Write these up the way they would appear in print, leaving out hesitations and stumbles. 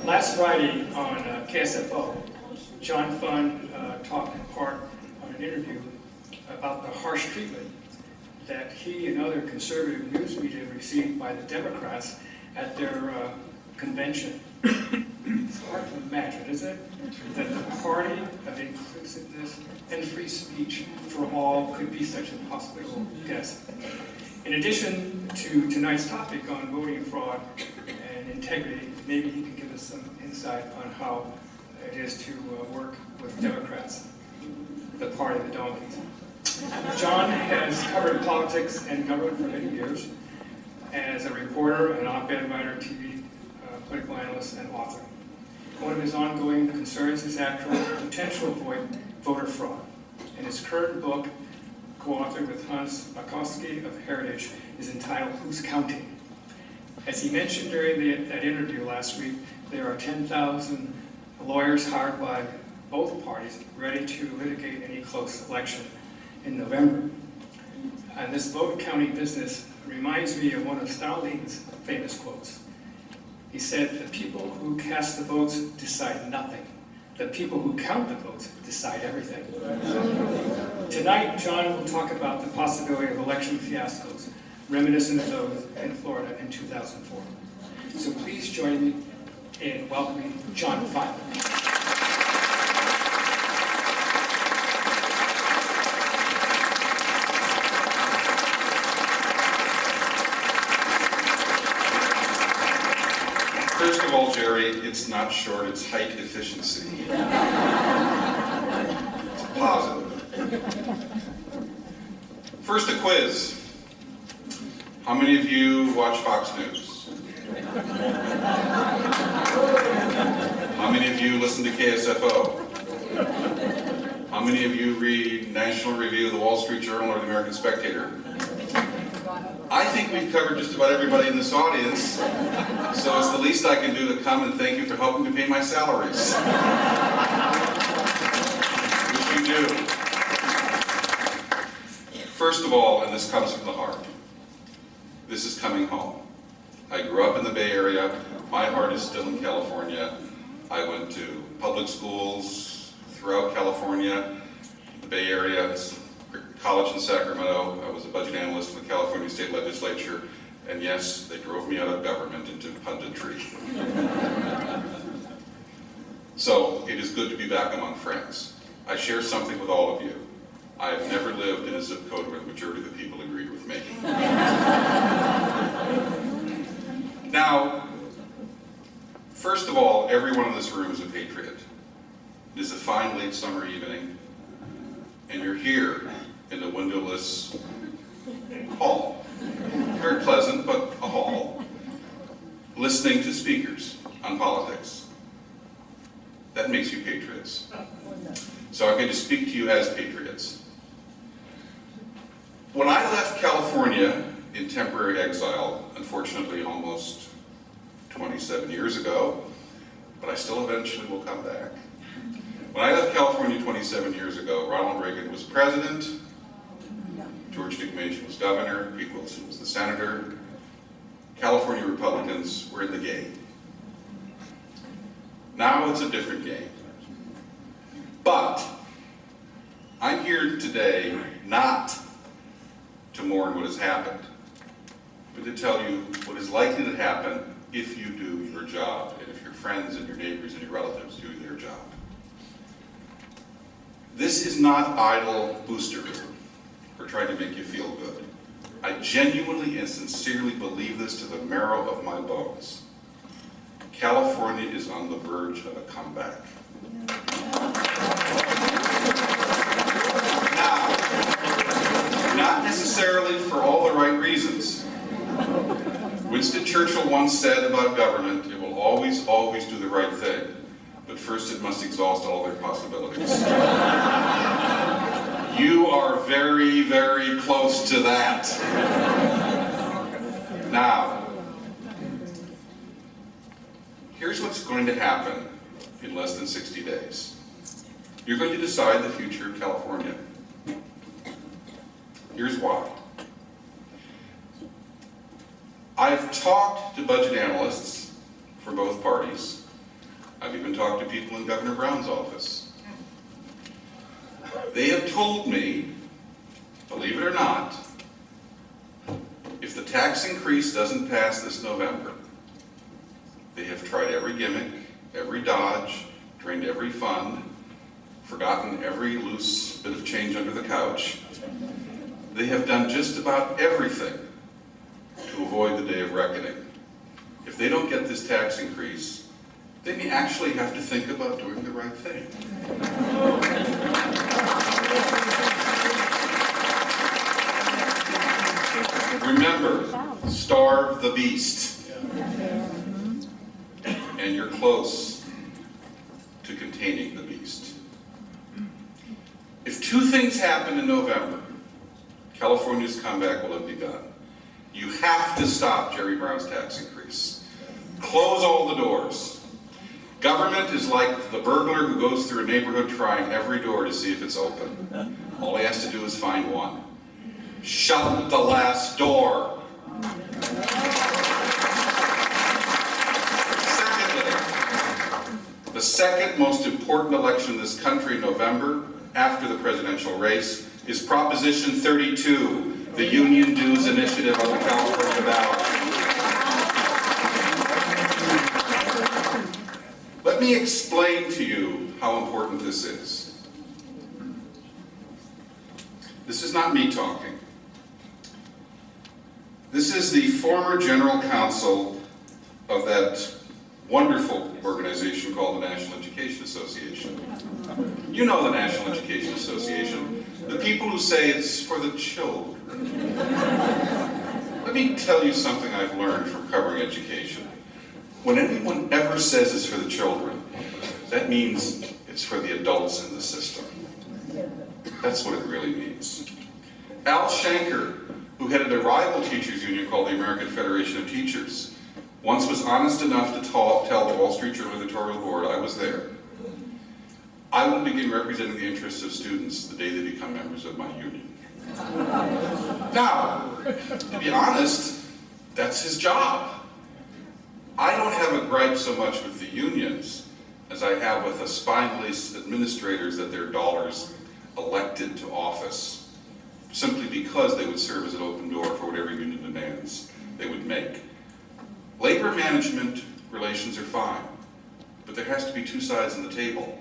Last Friday on KSFO, John Fund talked in part on an interview about the harsh treatment that he and other conservative news media received by the Democrats at their convention. It's hard to imagine, isn't it? That the party of inclusiveness and free speech for all could be such a hospitable guest. In addition to tonight's topic on voting fraud and integrity, maybe he can give us some insight on how it is to work with Democrats, the party of the donkeys. John has covered politics and government for many years as a reporter, an op-ed writer, TV, political analyst, and author. One of his ongoing concerns is actual potential voter fraud. And his current book, co-authored with Hans Makowski of Heritage, is entitled Who's Counting? As he mentioned during that interview last week, there are 10,000 lawyers hired by both parties ready to litigate any close election in November. And this vote counting business reminds me of one of Stalin's famous quotes. He said, "The people who cast the votes decide nothing. The people who count the votes decide everything." Tonight, John will talk about the possibility of election fiascos, reminiscent of those in Florida in 2004. So please join me in welcoming John Fund. First of all, Jerry, it's not short, it's height efficiency. It's positive. First, a quiz. How many of you watch Fox News? How many of you listen to KSFO? How many of you read National Review, the Wall Street Journal, or the American Spectator? I think we've covered just about everybody in this audience, so it's the least I can do to come and thank you for helping to pay my salaries. Which you do. First of all, and this comes from the heart, this is coming home. I grew up in the Bay Area. My heart is still in California. I went to public schools throughout California, the Bay Area, college in Sacramento. I was a budget analyst in the California State Legislature, and yes, they drove me out of government into punditry. So it is good to be back among friends. I share something with all of you. I have never lived in a zip code where the majority of the people agreed with me. Now, first of all, everyone in this room is a patriot. It is a fine late summer evening, and you're here in the windowless hall. Very pleasant, but a hall. Listening to speakers on politics. That makes you patriots. So I'm going to speak to you as patriots. When I left California in temporary exile, unfortunately almost 27 years ago, but I still eventually will come back. When I left California 27 years ago, Ronald Reagan was president, George W. Bush was governor, Pete Wilson was the senator. California Republicans were in the game. Now it's a different game. But I'm here today not to mourn what has happened, but to tell you what is likely to happen if you do your job, and if your friends and your neighbors and your relatives do their job. This is not idle boosterism or trying to make you feel good. I genuinely and sincerely believe this to the marrow of my bones. California is on the verge of a comeback. Now, not necessarily for all the right reasons. Winston Churchill once said about government, it will always, always do the right thing, but first it must exhaust all their possibilities. You are very, very close to that. Now, here's what's going to happen in less than 60 days. You're going to decide the future of California. Here's why. I've talked to budget analysts for both parties, I've even talked to people in Governor Brown's office. They have told me, believe it or not, if the tax increase doesn't pass this November, they have tried every gimmick, every dodge, drained every fund, forgotten every loose bit of change under the couch. They have done just about everything to avoid the day of reckoning. If they don't get this tax increase, they may actually have to think about doing the right thing. Remember, starve the beast. And you're close to containing the beast. If two things happen in November, California's comeback will have begun. You have to stop Jerry Brown's tax increase. Close all the doors. Government is like the burglar who goes through a neighborhood trying every door to see if it's open. All he has to do is find one. Shut the last door. Secondly, the second most important election in this country in November, after the presidential race, is Proposition 32, the Union Dues Initiative on the California ballot. Let me explain to you how important this is. This is not me talking. This is the former general counsel of that wonderful organization called the National Education Association. You know the National Education Association, the people who say it's for the children. Let me tell you something I've learned from covering education. When anyone ever says it's for the children, that means it's for the adults in the system. That's what it really means. Al Shanker, who headed a rival teachers union called the American Federation of Teachers, once was honest enough to tell the Wall Street Journal editorial board, I was there, I will begin representing the interests of students the day they become members of my union. Now, to be honest, that's his job. I don't have a gripe so much with the unions as I have with the spineless administrators that their dollars elected to office, simply because they would serve as an open door for whatever union demands they would make. Labor management relations are fine, but there has to be two sides on the table.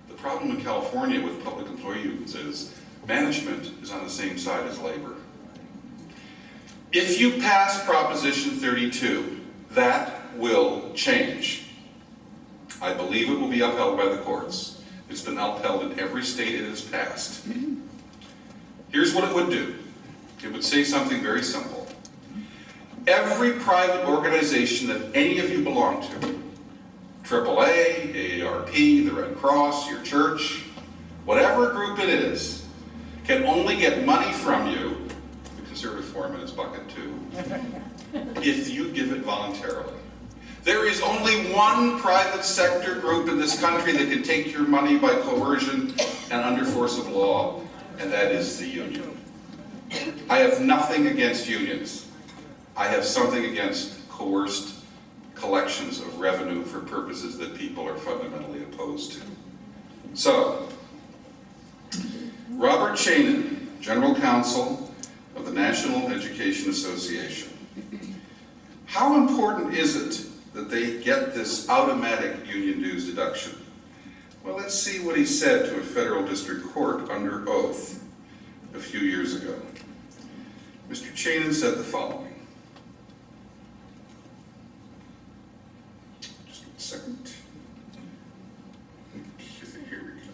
The problem in California with public employee unions is management is on the same side as labor. If you pass Proposition 32, that will change. I believe it will be upheld by the courts. It's been upheld in every state it has passed. Here's what it would do. It would say something very simple. Every private organization that any of you belong to, AAA, AARP, the Red Cross, your church, whatever group it is, can only get money from you, the conservative form in its bucket too, if you give it voluntarily. There is only one private sector group in this country that can take your money by coercion and under force of law, and that is the union. I have nothing against unions. I have something against coerced collections of revenue for purposes that people are fundamentally opposed to. So, Robert Chanin, General Counsel of the National Education Association. How important is it that they get this automatic union dues deduction? Well, let's see what he said to a federal district court under oath a few years ago. Mr. Chanin said the following. Just a second. Here we go.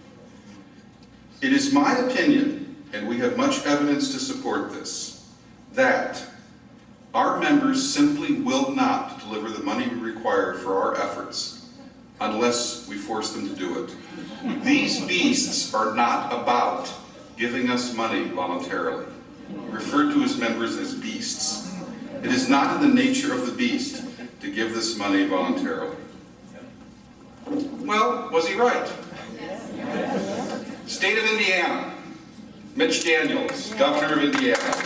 It is my opinion, and we have much evidence to support this, that our members simply will not deliver the money we require for our efforts unless we force them to do it. These beasts are not about giving us money voluntarily. We refer to as members as beasts. It is not in the nature of the beast to give this money voluntarily. Well, was he right? State of Indiana, Mitch Daniels, governor of Indiana.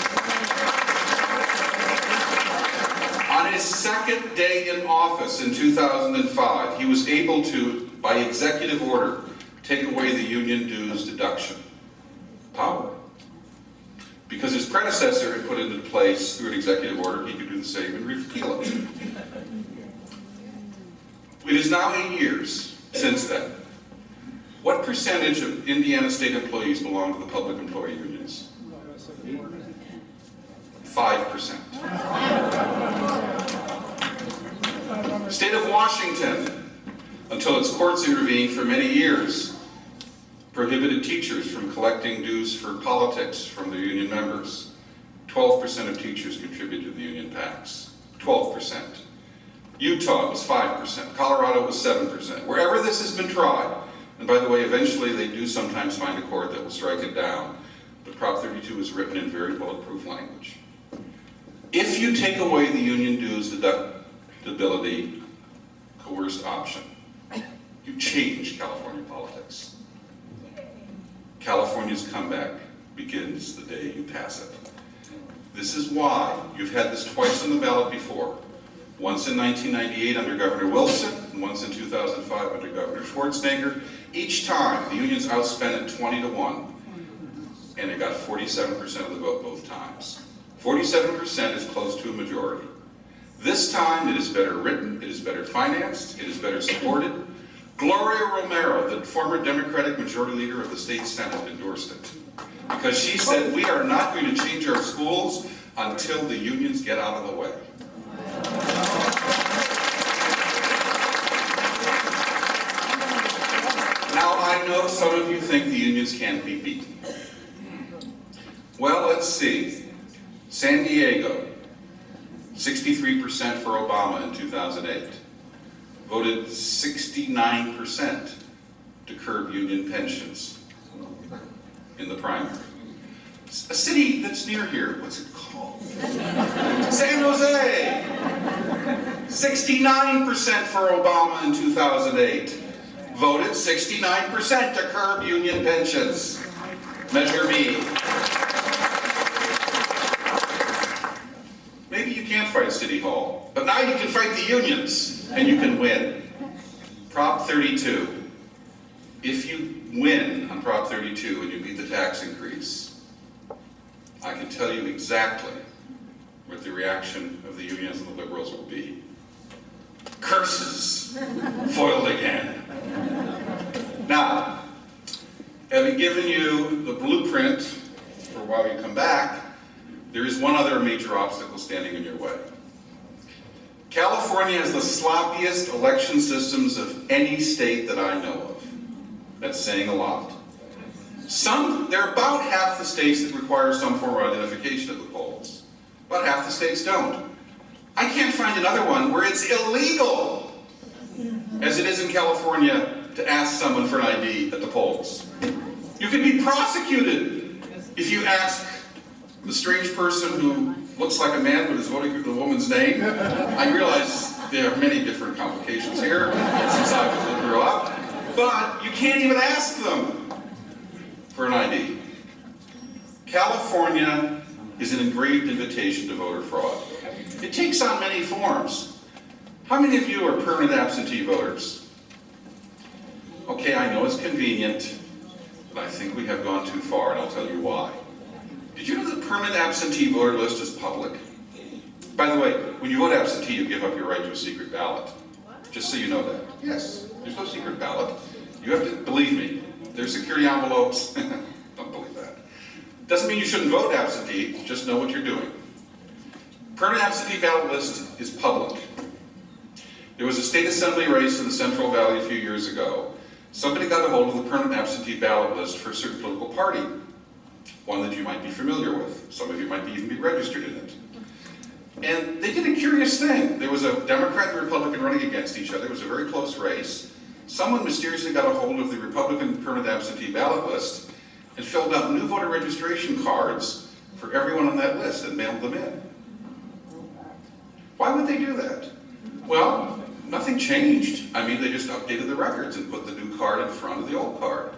On his second day in office in 2005, he was was able to, by executive order, take away the union dues deduction power. Because his predecessor had put it into place through an executive order, he could do the same and repeal it. It is now 8 years since then. What percentage of Indiana state employees belong to the public employee unions? 5%. The state of Washington, until its courts intervened for many years, prohibited teachers from collecting dues for politics from their union members. 12% of teachers contribute to the union PACs. 12%. Utah was 5%. Colorado was 7%. Wherever this has been tried, and by the way, eventually they do sometimes find a court that will strike it down, but Prop 32 is written in very bulletproof language. If you take away the union dues deductibility coerced option, you change California politics. California's comeback begins the day you pass it. This is why you've had this twice on the ballot before. Once in 1998 under Governor Wilson, and once in 2005 under Governor Schwarzenegger. Each time, the unions outspent it 20-1, and it got 47% of the vote both times. 47% is close to a majority. This time, it is better written, it is better financed, it is better supported. Gloria Romero, the former Democratic majority leader of the state Senate, endorsed it. Because she said, we are not going to change our schools until the unions get out of the way. Now, I know some of you think the unions can't be beaten. Well, let's see. San Diego, 63% for Obama in 2008. Voted 69% to curb union pensions in the primary. A city that's near here, what's it called? San Jose! 69% for Obama in 2008. Voted 69% to curb union pensions. Measure B. Maybe you can't fight City Hall, but now you can fight the unions, and you can win. Prop 32. If you win on Prop 32 and you beat the tax increase, I can tell you exactly what the reaction of the unions and the liberals will be. Curses! Foiled again. Now, having given you the blueprint for why we come back, there is one other major obstacle standing in your way. California has the sloppiest election systems of any state that I know of. That's saying a lot. There are about half the states that require some form of identification at the polls. About half the states don't. I can't find another one where it's illegal, as it is in California, to ask someone for an ID at the polls. You can be prosecuted if you ask the strange person who looks like a man but is voting for the woman's name. I realize there are many different complications here since I grew up, but you can't even ask them for an ID. California is an engraved invitation to voter fraud. It takes on many forms. How many of you are permanent absentee voters? Okay, I know it's convenient, but I think we have gone too far, and I'll tell you why. Did you know the permanent absentee voter list is public? By the way, when you vote absentee, you give up your right to a secret ballot. Just so you know that. Yes, there's no secret ballot. You have to, believe me, there's security envelopes. Don't believe that. Doesn't mean you shouldn't vote absentee, just know what you're doing. Permanent absentee ballot list is public. There was a state assembly race in the Central Valley a few years ago. Somebody got a hold of the permanent absentee ballot list for a certain political party. One that you might be familiar with. Some of you might even be registered in it. And they did a curious thing. There was a Democrat and Republican running against each other. It was a very close race. Someone mysteriously got a hold of the Republican permanent absentee ballot list and filled out new voter registration cards for everyone on that list and mailed them in. Why would they do that? Well, nothing changed. I mean, they just updated the records and put the new card in front of the old card.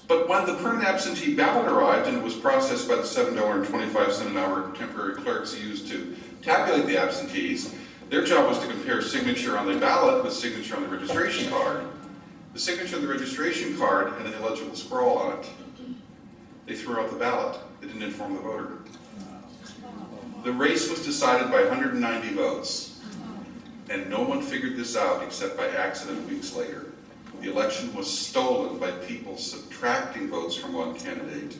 But when the permanent absentee ballot arrived and it was processed by the $7.25 an hour temporary clerks used to tabulate the absentees, Their job was to compare signature on the ballot with signature on the registration card. The signature on the registration card had an illegible scrawl on it. They threw out the ballot. They didn't inform the voter. The race was decided by 190 votes, and no one figured this out except by accident weeks later. The election was stolen by people subtracting votes from one candidate,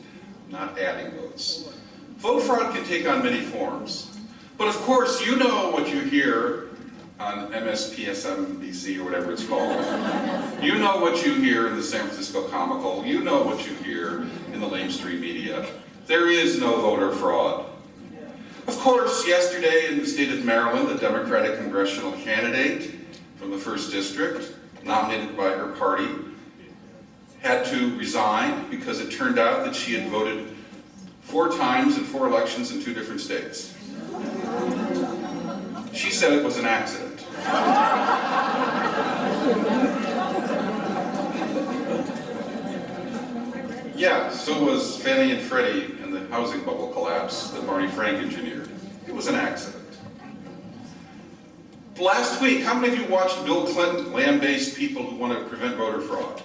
not adding votes. Vote fraud can take on many forms. But of course, you know what you hear on MSPSMBC or whatever it's called. You know what you hear in the San Francisco Comical. You know what you hear in the lamestream media. There is no voter fraud. Of course, yesterday in the state of Maryland, a Democratic congressional candidate from the 1st District, nominated by her party, had to resign because it turned out that she had voted 4 times in 4 elections in 2 different states. She said it was an accident. Yeah, so was Fannie and Freddie and the housing bubble collapse that Barney Frank engineered. It was an accident. Last week, how many of you watched Bill Clinton lambaste people who want to prevent voter fraud?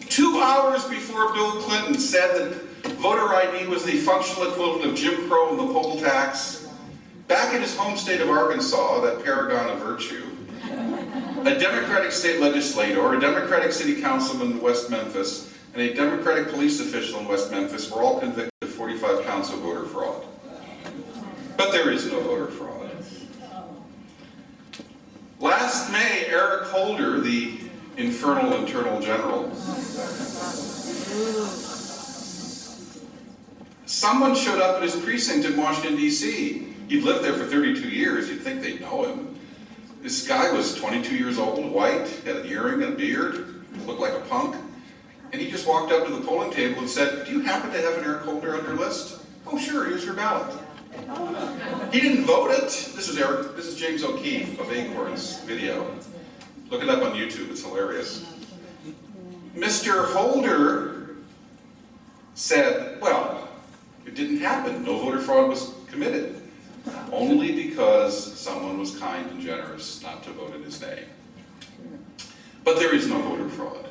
2 hours before Bill Clinton said that voter ID was the functional equivalent of Jim Crow and the poll tax, back in his home state of Arkansas, that paragon of virtue, a Democratic state legislator, a Democratic city councilman in West Memphis, and a Democratic police official in West Memphis were all convicted of 45 counts of voter fraud. But there is no voter fraud. Last May, Eric Holder, the infernal internal general, someone showed up at his precinct in Washington, D.C. He'd lived there for 32 years. You'd think they'd know him. This guy was 22 years old, white, had an earring and a beard, looked like a punk. And he just walked up to the polling table and said, "Do you happen to have an Eric Holder on your list?" "Oh, sure, here's your ballot." He didn't vote it. This is James O'Keefe of Acorn's video. Look it up on YouTube, it's hilarious. Mr. Holder said, well, it didn't happen. No voter fraud was committed. Only because someone was kind and generous not to vote in his name. But there is no voter fraud.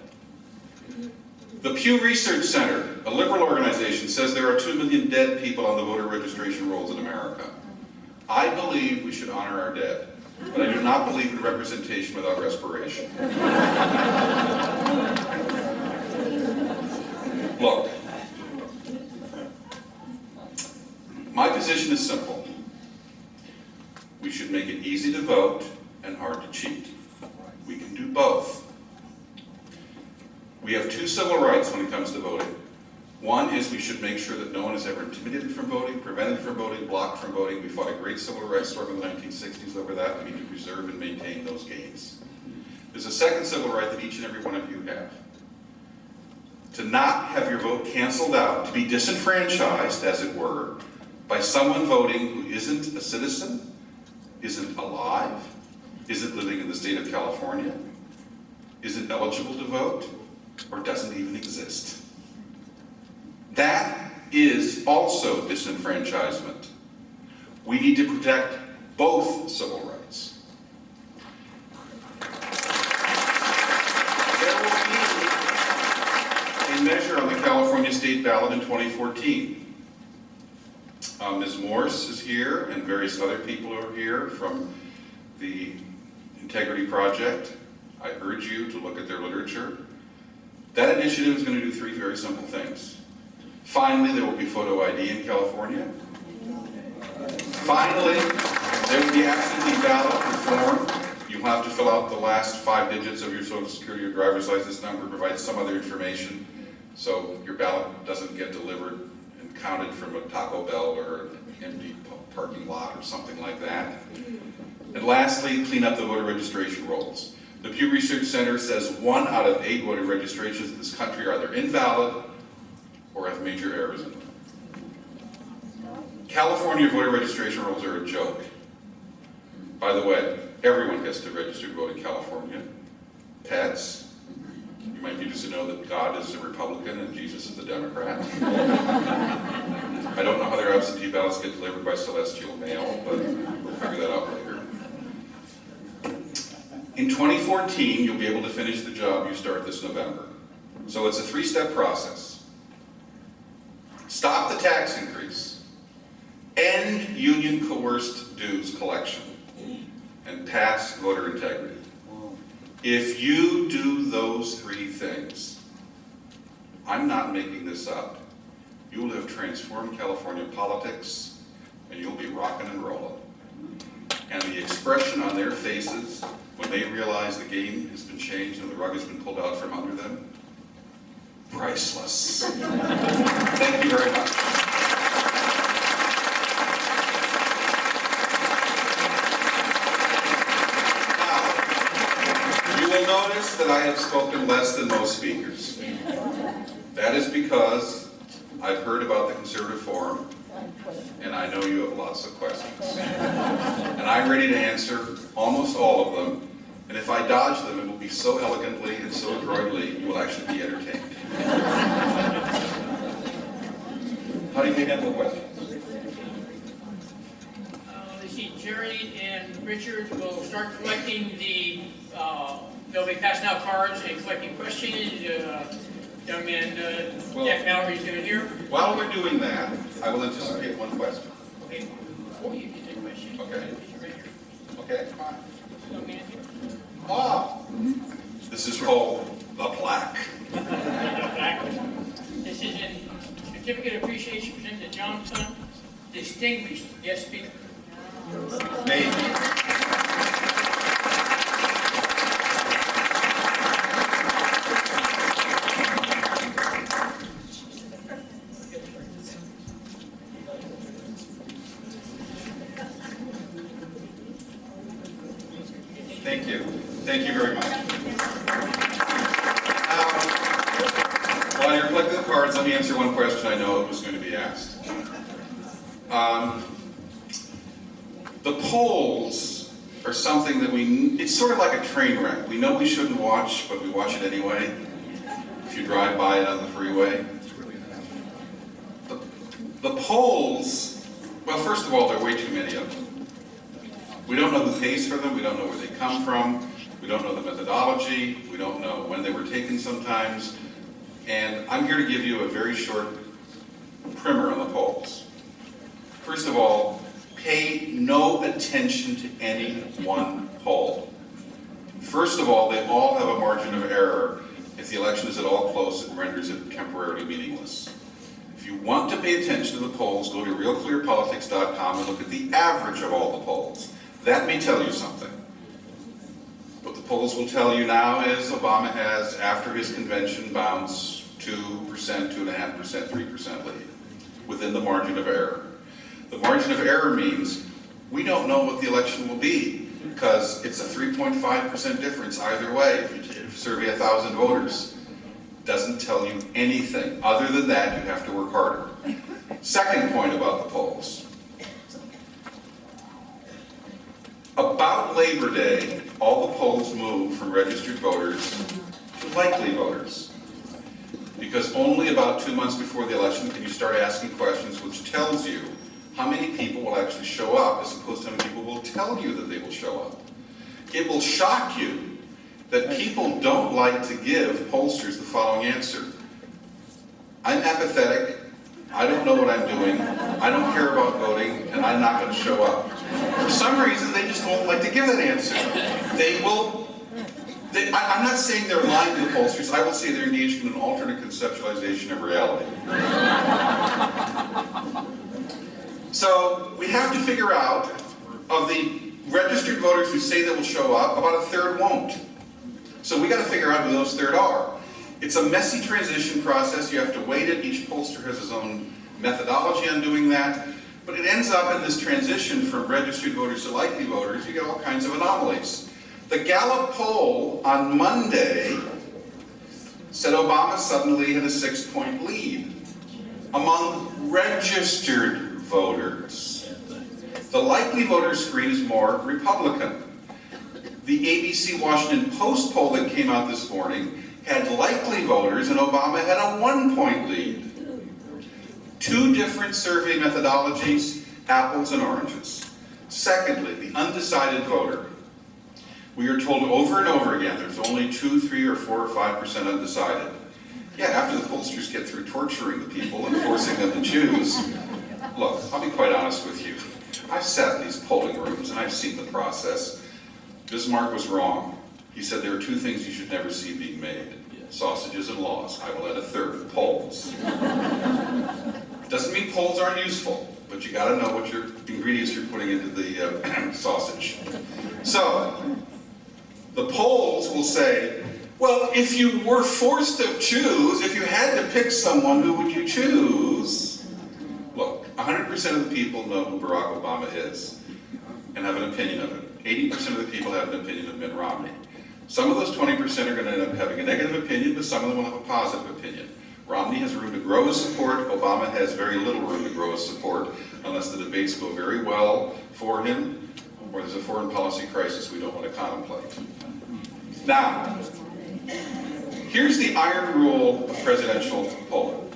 The Pew Research Center, a liberal organization, says there are 2 million dead people on the voter registration rolls in America. I believe we should honor our dead, but I do not believe in representation without respiration. Look, my position is simple. We should make it easy to vote and hard to cheat. We can do both. We have 2 civil rights when it comes to voting. One is we should make sure that no one is ever intimidated from voting, prevented from voting, blocked from voting. We fought a great civil rights struggle in the 1960s over that. We need to preserve and maintain those gains. There's a second civil right that each and every one of you have. To not have your vote canceled out, to be disenfranchised, as it were, by someone voting who isn't a citizen, isn't alive, isn't living in the state of California, isn't eligible to vote, or doesn't even exist. That is also disenfranchisement. We need to protect both civil rights. There will be a measure on the California state ballot in 2014. Ms. Morse is here, and various other people are here from the Integrity Project. I urge you to look at their literature. That initiative is going to do 3 very simple things. Finally, there will be photo ID in California. Finally, there will be absentee ballot reform. You'll have to fill out the last 5 digits of your Social Security or driver's license number, provide some other information, so your ballot doesn't get delivered and counted from a Taco Bell or an empty parking lot or something like that. And lastly, clean up the voter registration rolls. The Pew Research Center says 1 out of 8 voter registrations in this country are either invalid or have major errors in them. California voter registration rolls are a joke. By the way, everyone gets to register to vote in California. Pets. You might be interested to know that God is a Republican and Jesus is a Democrat. I don't know how their absentee ballots get delivered by celestial mail, but we'll figure that out later. In 2014, you'll be able to finish the job you start this November. So it's a three-step process. Stop the tax increase, end union coerced dues collection, and pass voter integrity. If you do those three things, I'm not making this up, you will have transformed California politics, and you'll be rocking and rolling. And the expression on their faces when they realize the game has been changed and the rug has been pulled out from under them, priceless. Thank you very much. Now, you will notice that I have spoken less than most speakers. That is because I've heard about the Conservative Forum, and I know you have lots of questions. And I'm ready to answer almost all of them. And if I dodge them, it will be so elegantly and so adroitly, you will actually be entertained. How do you handle questions? Let's see, Jerry and Richard will start collecting the, they'll be passing out cards and collecting questions. Young man Jack Mallory's doing here. While we're doing that, I will anticipate one question. Okay, before you get the question. Okay. Richard, Okay, fine. young man here. Ah, this is called the plaque. This is in certificate of appreciation presented to John Fund, distinguished guest speaker. Maybe. Thank you. Thank you very much. While you're collecting the cards, let me answer one question I know it was going to be asked. The polls are something that it's sort of like a train wreck. We know we shouldn't watch, but we watch it anyway. If you drive by it on the freeway. The polls, well, first of all, there are way too many of them. We don't know who pays for them, we don't know where they come from, we don't know the methodology, we don't know when they were taken sometimes, and I'm here to give you a very short primer on the polls. First of all, pay no attention to any one poll. First of all, they all have a margin of error. If the election is at all close, it renders it temporarily meaningless. If you want to pay attention to the polls, go to realclearpolitics.com and look at the average of all the polls. That may tell you something. What the polls will tell you now is Obama has, after his convention bounce, 2%, 2.5%, 3% lead, within the margin of error. The margin of error means we don't know what the election will be, because it's a 3.5% difference either way. If you survey 1,000 voters, it doesn't tell you anything. Other than that, you have to work harder. Second point about the polls. About Labor Day, all the polls move from registered voters to likely voters. Because only about 2 months before the election can you start asking questions which tells you how many people will actually show up as opposed to how many people will tell you that they will show up. It will shock you that people don't like to give pollsters the following answer. I'm apathetic, I don't know what I'm doing, I don't care about voting, and I'm not going to show up. For some reason, they just won't like to give that answer. I'm not saying they're lying to the pollsters, I will say they're engaged in an alternate conceptualization of reality. So, we have to figure out, of the registered voters who say they will show up, about a third won't. So we got to figure out who those third are. It's a messy transition process, you have to wait it, each pollster has his own methodology on doing that, but it ends up in this transition from registered voters to likely voters, you get all kinds of anomalies. The Gallup poll on Monday said Obama suddenly had a 6-point lead among registered voters. The likely voter screen is more Republican. The ABC Washington Post poll that came out this morning had likely voters and Obama had a 1-point lead. Two different survey methodologies, apples and oranges. Secondly, the undecided voter. We are told over and over again there's only 2, 3, or 4, or 5% undecided. Yeah, after the pollsters get through torturing the people and forcing them to choose. Look, I'll be quite honest with you. I've sat in these polling rooms and I've seen the process. Bismarck was wrong. He said there are 2 things you should never see being made. Sausages and laws. I will add a third, polls. Doesn't mean polls aren't useful, but you gotta know what your ingredients you're putting into the sausage. So, the polls will say, well, if you were forced to choose, if you had to pick someone, who would you choose? Look, 100% of the people know who Barack Obama is and have an opinion of it. 80% of the people have an opinion of Mitt Romney. Some of those 20% are going to end up having a negative opinion, but some of them will have a positive opinion. Romney has room to grow his support. Obama has very little room to grow his support unless the debates go very well for him or there's a foreign policy crisis we don't want to contemplate. Now, here's the iron rule of presidential polling.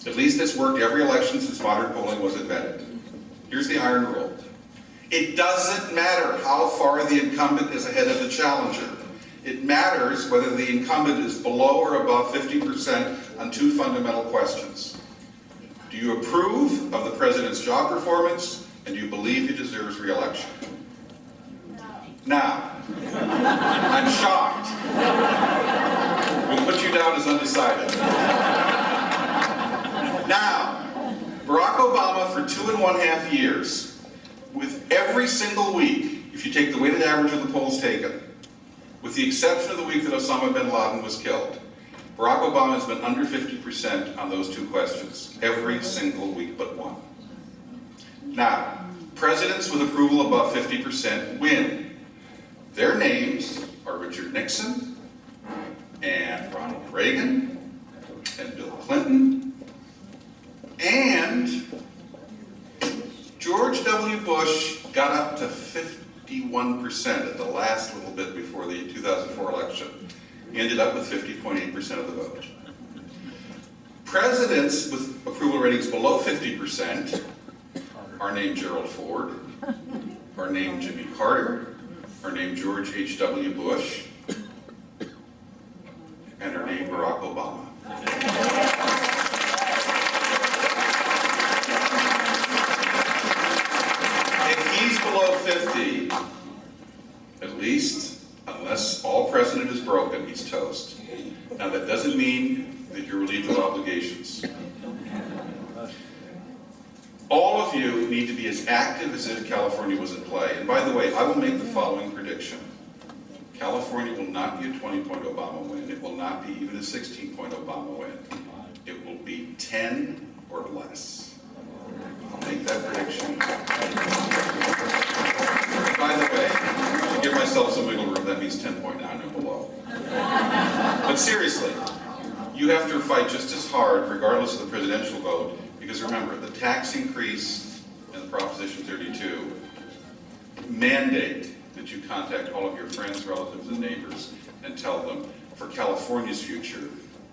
At least it's worked every election since modern polling was invented. Here's the iron rule. It doesn't matter how far the incumbent is ahead of the challenger. It matters whether the incumbent is below or above 50% on 2 fundamental questions. Do you approve of the president's job performance, and do you believe he deserves re-election? Now, I'm shocked. We'll put you down as undecided. Now, Barack Obama for 2.5 years, with every single week, if you take the weighted average of the polls taken, with the exception of the week that Osama bin Laden was killed, Barack Obama has been under 50% on those 2 questions, every single week but one. Now, presidents with approval above 50% win. Their names are Richard Nixon, and Ronald Reagan, and Bill Clinton, and George W. Bush got up to 51% at the last little bit before the 2004 election. He ended up with 50.8% of the vote. Presidents with approval ratings below 50% are named Gerald Ford, are named Jimmy Carter, are named George H.W. Bush, and are named Barack Obama. He's below 50, at least, unless all precedent is broken, he's toast. Now that doesn't mean that you're relieved of obligations. All of you need to be as active as if California was in play. And by the way, I will make the following prediction. California will not be a 20-point Obama win. It will not be even a 16-point Obama win. It will be 10 or less. I'll make that prediction. By the way, to give myself some wiggle room, that means 10.9 and below. But seriously, you have to fight just as hard, regardless of the presidential vote, because remember, the tax increase and the Proposition 32 mandate that you contact all of your friends, relatives, and neighbors and tell them, for California's future,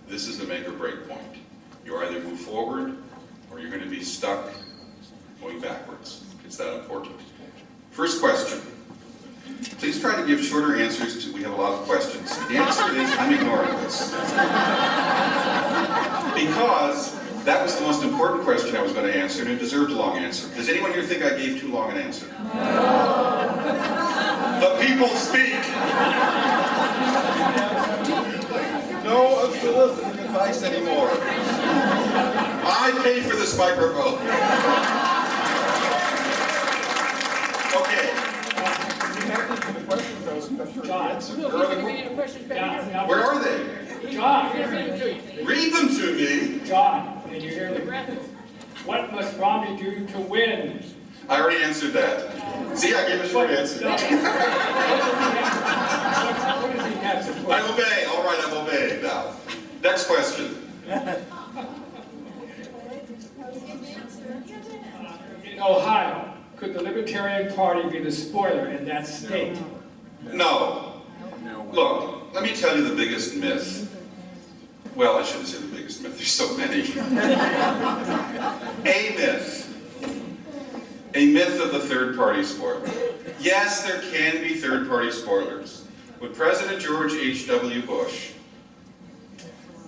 this is the make or break point. You either move forward or you're going to be stuck going backwards. It's that important. First question. Please try to give shorter answers to, we have a lot of questions. The answer is, I'm ignoring this. Because that was the most important question I was going to answer, and it deserved a long answer. Does anyone here think I gave too long an answer? No. The people speak! No unsolicited advice anymore. I paid for this microphone. Okay. John. Where are they? John. Read them to me. John, can you hear me? What must Romney do to win? I already answered that. See, I gave a short answer. What does he have to put? I obey. All right, I'm obeying now. Next question. In Ohio, could the Libertarian Party be the spoiler in that state? No. Look, let me tell you the biggest myth. Well, I shouldn't say the biggest myth. There's so many. A myth. A myth of the third party spoiler. Yes, there can be third-party spoilers. When President George H.W. Bush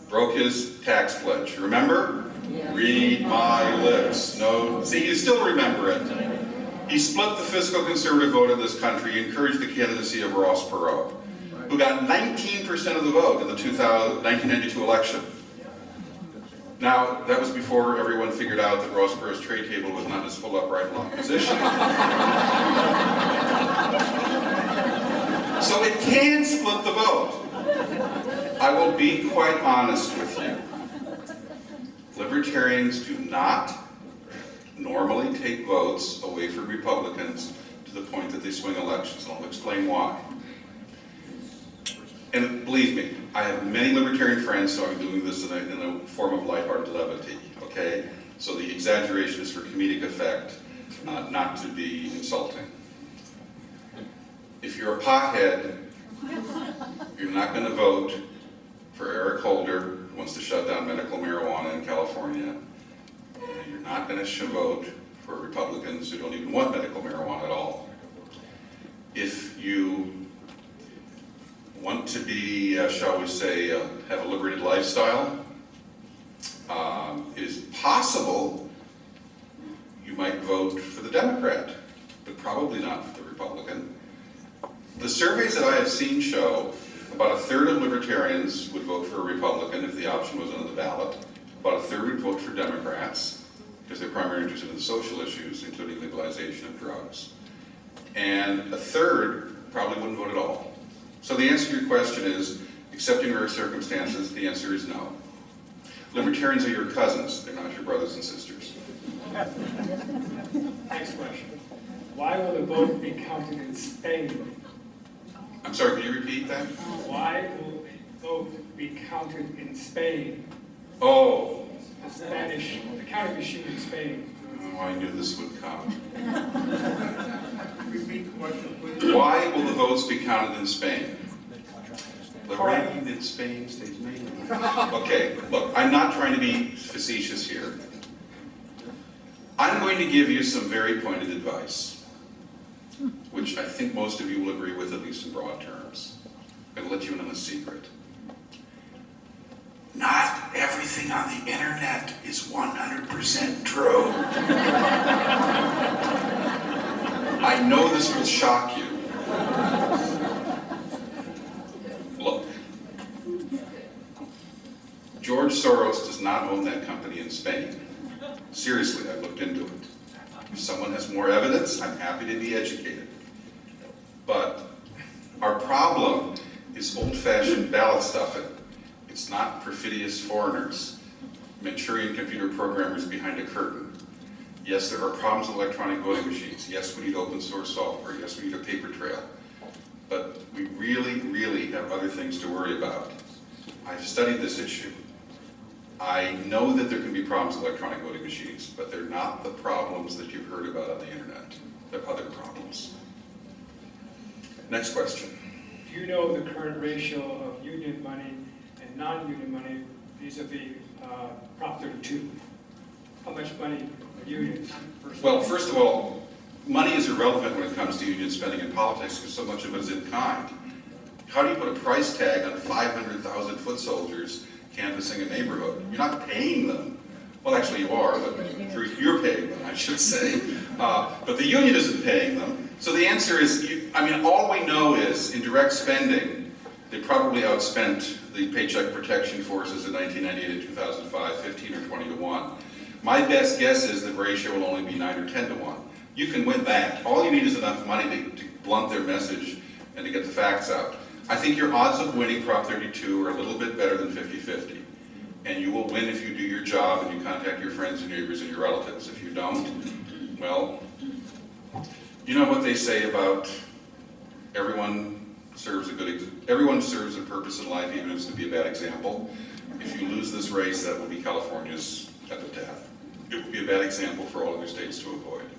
broke his tax pledge, remember? Read my lips. No, see, you still remember it. He split the fiscal conservative vote in this country, encouraged the candidacy of Ross Perot, who got 19% of the vote in the 1992 election. Now, that was before everyone figured out that Ross Perot's tray table was not his full upright long position. So it can split the vote. I will be quite honest with you. Libertarians do not normally take votes away from Republicans to the point that they swing elections, and I'll explain why. And believe me, I have many libertarian friends, so I'm doing this in a form of lighthearted levity, okay? So the exaggeration is for comedic effect, not to be insulting. If you're a pothead, you're not going to vote for Eric Holder, who wants to shut down medical marijuana in California. And you're not going to vote for Republicans who don't even want medical marijuana at all. If you want to be, shall we say, have a liberated lifestyle, it is possible you might vote for the Democrat, but probably not for the Republican. The surveys that I have seen show about a third of libertarians would vote for a Republican if the option was on the ballot. About a third would vote for Democrats because they're primarily interested in the social issues, including legalization of drugs. And a third probably wouldn't vote at all. So the answer to your question is, except in rare circumstances, the answer is no. Libertarians are your cousins, they're not your brothers and sisters. Next question. Why will the vote be counted in Spain? I'm sorry, can you repeat that? Why will the vote be counted in Spain? Oh. The counting machine in Spain. Oh, I knew this would come. Repeat the question, please. Why will the votes be counted in Spain? The rain in Spain stays mainly. Okay, look, I'm not trying to be facetious here. I'm going to give you some very pointed advice, which I think most of you will agree with, at least in broad terms. I'm going to let you in on a secret. Not everything on the internet is 100% true. I know this will shock you. Look, George Soros does not own that company in Spain. Seriously, I looked into it. If someone has more evidence, I'm happy to be educated. But our problem is old-fashioned ballot stuffing. It's not perfidious foreigners, Manchurian computer programmers behind a curtain. Yes, there are problems with electronic voting machines. Yes, we need open source software. Yes, we need a paper trail. But we really, really have other things to worry about. I've studied this issue. I know that there can be problems with electronic voting machines, but they're not the problems that you've heard about on the internet. They're other problems. Next question. Do you know the current ratio of union money and non-union money vis-a-vis Prop 32? How much money are unions? Well, first of all, money is irrelevant when it comes to union spending in politics because so much of it is in kind. How do you put a price tag on 500,000 foot soldiers canvassing a neighborhood? You're not paying them. Well, actually you are, but you're paying them, I should say. But the union isn't paying them. So the answer is, all we know is in direct spending, they probably outspent the Paycheck Protection Forces in 1998 and 2005, 15 or 20 to 1. My best guess is the ratio will only be 9 or 10 to 1. You can win that. All you need is enough money to blunt their message and to get the facts out. I think your odds of winning Prop 32 are a little bit better than 50-50. And you will win if you do your job and you contact your friends and neighbors and your relatives. If you don't, well, you know what they say about everyone serves a purpose in life, even if it's to be a bad example. If you lose this race, that will be California's epitaph. It will be a bad example for all other states to avoid.